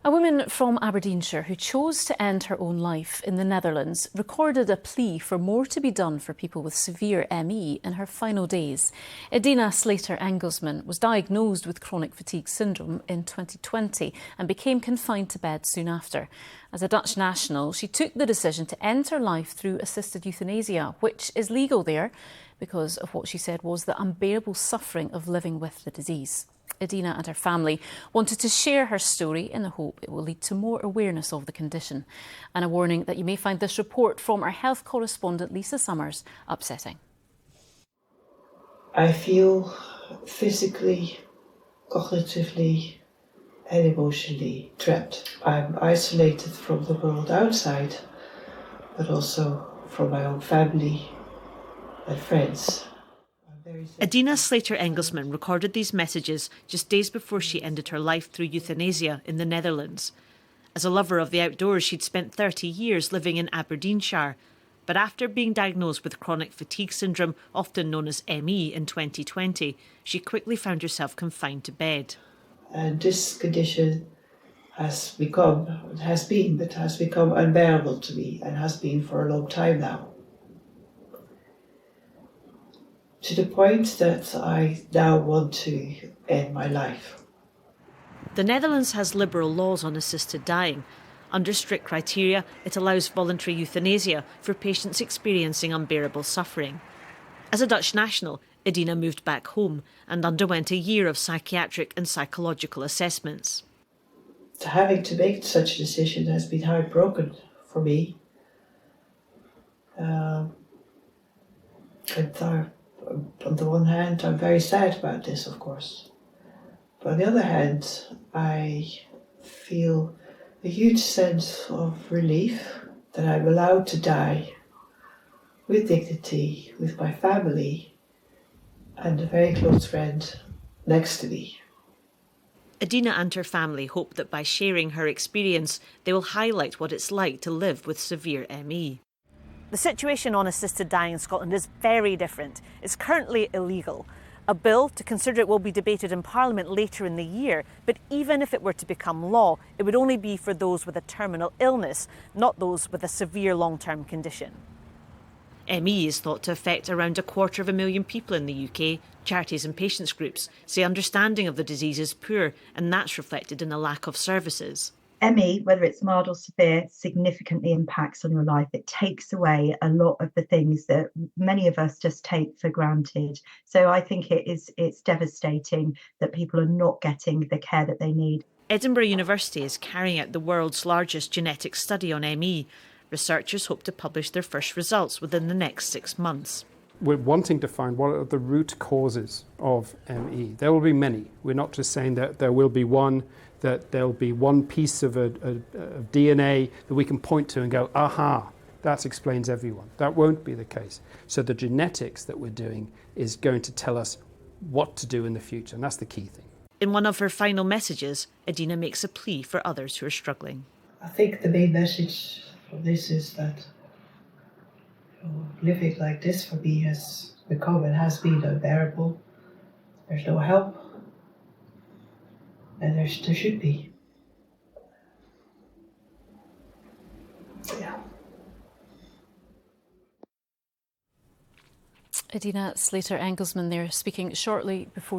A woman from Aberdeenshire who chose to end her own life in the Netherlands recorded a plea for more to be done for people with severe ME in her final days. Edina Slater-Engelsman was diagnosed with chronic fatigue syndrome in 2020 and became confined to bed soon after. As a Dutch national, she took the decision to end her life through assisted euthanasia, which is legal there because of what she said was the unbearable suffering of living with the disease. Edina and her family wanted to share her story in the hope it will lead to more awareness of the condition. And a warning that you may find this report from our health correspondent Lisa Summers upsetting. I feel physically, cognitively and emotionally trapped. I'm isolated from the world outside, but also from my own family and friends. Edina Slater-Engelsman recorded these messages just days before she ended her life through euthanasia in the Netherlands. As a lover of the outdoors, she'd spent 30 years living in Aberdeenshire. But after being diagnosed with chronic fatigue syndrome, often known as ME, in 2020, she quickly found herself confined to bed. And this condition has become unbearable to me and has been for a long time now. To the point that I now want to end my life. The Netherlands has liberal laws on assisted dying. Under strict criteria, it allows voluntary euthanasia for patients experiencing unbearable suffering. As a Dutch national, Edina moved back home and underwent a year of psychiatric and psychological assessments. Having to make such a decision has been heartbroken for me. On the one hand, I'm very sad about this, of course. But on the other hand, I feel a huge sense of relief that I'm allowed to die with dignity, with my family and a very close friend next to me. Edina and her family hope that by sharing her experience, they will highlight what it's like to live with severe ME. The situation on assisted dying in Scotland is very different. It's currently illegal. A bill to consider it will be debated in Parliament later in the year, but even if it were to become law, it would only be for those with a terminal illness, not those with a severe long-term condition. ME is thought to affect around 250,000 people in the UK. Charities and patients groups say understanding of the disease is poor, and that's reflected in a lack of services. ME, whether it's mild or severe, significantly impacts on your life. It takes away a lot of the things that many of us just take for granted. So I think it's devastating that people are not getting the care that they need. Edinburgh University is carrying out the world's largest genetic study on ME. Researchers hope to publish their first results within the next 6 months. We're wanting to find what are the root causes of ME. There will be many. We're not just saying that there will be one, that there'll be one piece of DNA that we can point to and go, aha, that explains everyone. That won't be the case. So the genetics that we're doing is going to tell us what to do in the future, and that's the key thing. In one of her final messages, Edina makes a plea for others who are struggling. I think the main message from this is that living like this for me has become and has been unbearable. There's no help, and there should be. Yeah. Edina Slater-Engelsman there speaking shortly before